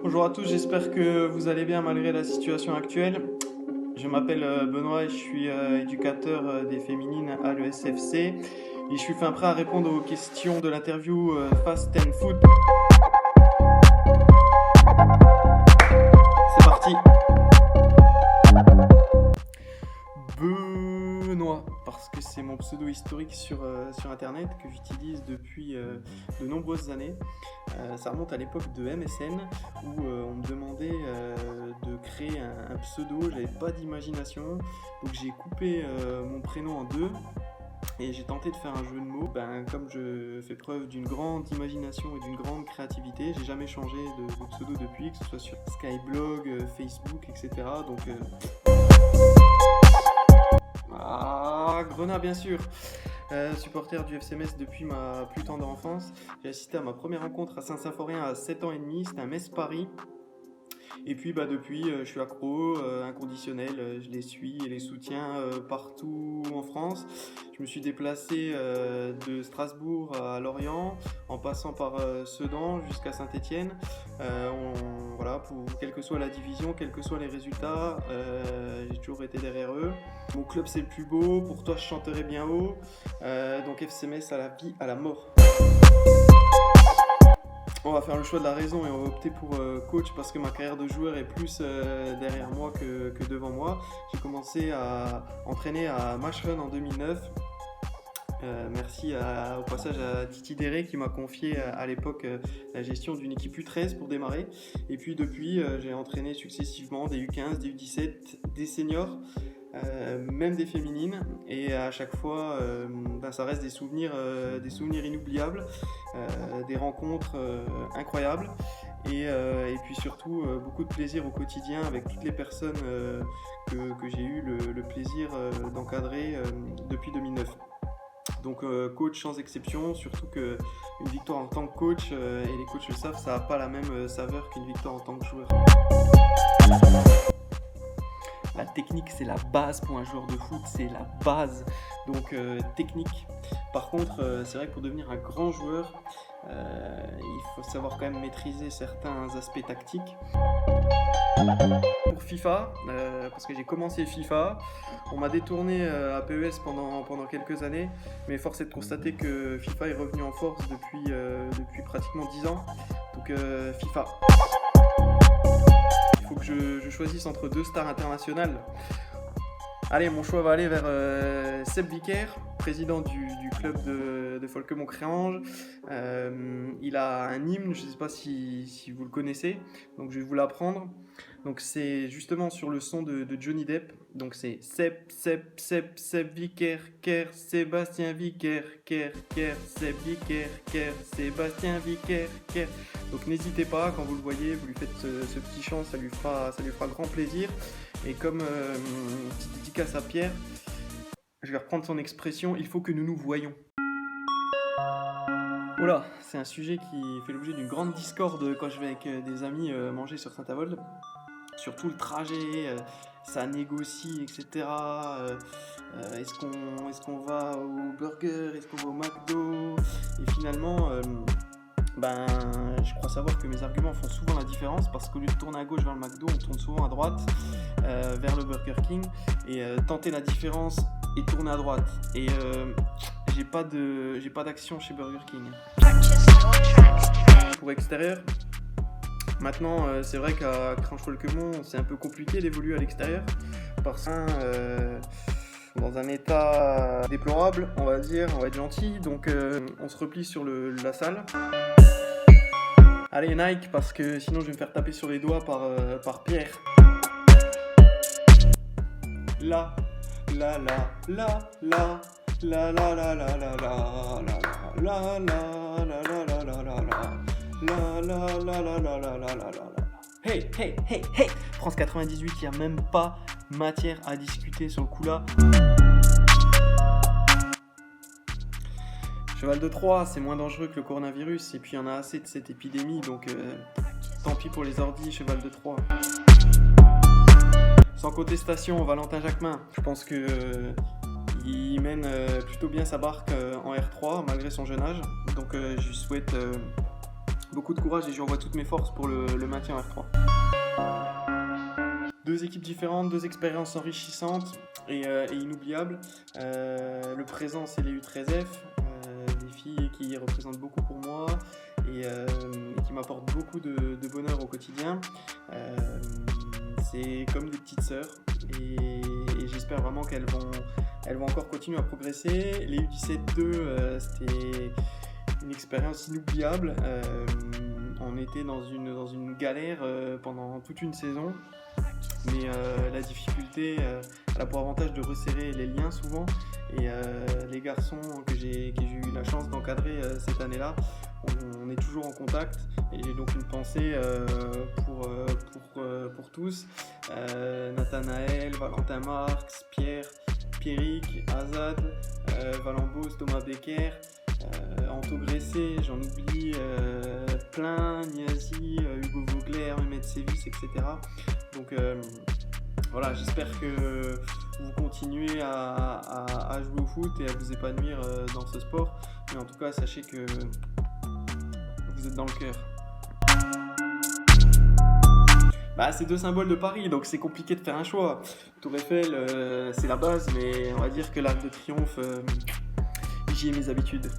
Bonjour à tous, j'espère que vous allez bien malgré la situation actuelle. Je m'appelle Benoît et je suis éducateur des féminines à l'ESFC et je suis fin prêt à répondre aux questions de l'interview Fast and Foot. C'est parti. Benoît, parce que c'est mon pseudo historique sur internet que j'utilise depuis de nombreuses années. Ça remonte à l'époque de MSN où on me demandait de créer un pseudo, j'avais pas d'imagination, donc j'ai coupé mon prénom en deux et j'ai tenté de faire un jeu de mots. Comme je fais preuve d'une grande imagination et d'une grande créativité, j'ai jamais changé de pseudo depuis, que ce soit sur Skyblog, Facebook, etc. Donc Grenat bien sûr. Supporter du FC Metz depuis ma plus tendre enfance. J'ai assisté à ma première rencontre à Saint-Symphorien à 7 ans et demi, c'était à Metz-Paris. Et puis depuis, je suis accro, inconditionnel, je les suis et les soutiens partout en France. Je me suis déplacé de Strasbourg à Lorient, en passant par Sedan jusqu'à Saint-Étienne. Quelle que soit la division, quels que soient les résultats, j'ai toujours été derrière eux. Mon club c'est le plus beau, pour toi je chanterai bien haut. Donc FC Metz à la vie, à la mort. On va faire le choix de la raison et on va opter pour coach parce que ma carrière de joueur est plus derrière moi que devant moi. J'ai commencé à entraîner à Machron en 2009. Merci au passage à Titi Déré qui m'a confié à l'époque la gestion d'une équipe U13 pour démarrer. Et puis depuis, j'ai entraîné successivement des U15, des U17, des seniors, même des féminines. Et à chaque fois, ça reste des souvenirs inoubliables, des rencontres incroyables. Et puis surtout, beaucoup de plaisir au quotidien avec toutes les personnes que j'ai eu le plaisir d'encadrer depuis 2009. Donc coach sans exception, surtout qu'une victoire en tant que coach, et les coachs le savent, ça n'a pas la même saveur qu'une victoire en tant que joueur. La technique, c'est la base pour un joueur de foot, c'est la base. Donc technique. Par contre, c'est vrai que pour devenir un grand joueur, il faut savoir quand même maîtriser certains aspects tactiques. Pour FIFA, parce que j'ai commencé FIFA, on m'a détourné à PES pendant quelques années, mais force est de constater que FIFA est revenu en force depuis pratiquement 10 ans. Donc FIFA. Il faut que je choisisse entre deux stars internationales. Allez, mon choix va aller vers Seb Vicaire, président du club de Folquemont-Créange. Il a un hymne, je ne sais pas si vous le connaissez, donc je vais vous l'apprendre. Donc c'est justement sur le son de Johnny Depp. Donc c'est Seb Vicaire, Ker, Sébastien Vicaire, Ker, Seb Vicaire, Ker, Sébastien Vicaire, Ker. Donc n'hésitez pas, quand vous le voyez, vous lui faites ce petit chant, ça lui fera grand plaisir. Et comme petite dédicace à Pierre, je vais reprendre son expression, il faut que nous nous voyions. Voilà, c'est un sujet qui fait l'objet d'une grande discorde quand je vais avec des amis manger sur Saint-Avold. Surtout le trajet, ça négocie, etc. Est-ce qu'on va au burger, est-ce qu'on va au McDo? Et finalement, je crois savoir que mes arguments font souvent la différence parce qu'au lieu de tourner à gauche vers le McDo, on tourne souvent à droite vers le Burger King et tenter la différence et tourner à droite. Et j'ai pas d'action chez Burger King. Pour extérieur, maintenant c'est vrai qu'à Cranche-Folquemont c'est un peu compliqué d'évoluer à l'extérieur parce que dans un état déplorable, on va être gentil, donc on se replie sur la salle. Allez Nike, parce que sinon je vais me faire taper sur les doigts par Pierre. La la la la la la la la la la la la la la la la la la la. Hey hey hey hey, France 98, il n'y a même pas matière à discuter sur le coup là. Cheval de Troie, c'est moins dangereux que le coronavirus et puis il y en a assez de cette épidémie, donc tant pis pour les ordis, Cheval de Troie. Sans contestation, Valentin Jacquemin, je pense que il mène plutôt bien sa barque en R3 malgré son jeune âge, donc je lui souhaite beaucoup de courage et j'y envoie toutes mes forces pour le maintien en R3. Deux équipes différentes, deux expériences enrichissantes et inoubliables. Le présent, c'est les U13F, des filles qui représentent beaucoup pour moi et qui m'apportent beaucoup de bonheur au quotidien. C'est comme des petites sœurs et j'espère vraiment qu'elles vont encore continuer à progresser. Les U17-2, c'était une expérience inoubliable. On était dans une galère pendant toute une saison. Mais la difficulté, elle a pour avantage de resserrer les liens souvent. Et les garçons que j'ai eu la chance d'encadrer cette année-là, on est toujours en contact. Et j'ai donc une pensée pour tous. Nathanaël, Valentin Marx, Pierre, Pierrick, Azad, Valambos, Thomas Becker, Anto Gressé, j'en oublie plein, Niazi, Hugo Vogler, Mehmet Sevis, etc. Donc voilà, j'espère que vous continuez à jouer au foot et à vous épanouir dans ce sport. Mais en tout cas, sachez que vous êtes dans le cœur. C'est deux symboles de Paris, donc c'est compliqué de faire un choix. Tour Eiffel, c'est la base, mais on va dire que l'Arc de Triomphe, j'y ai mes habitudes.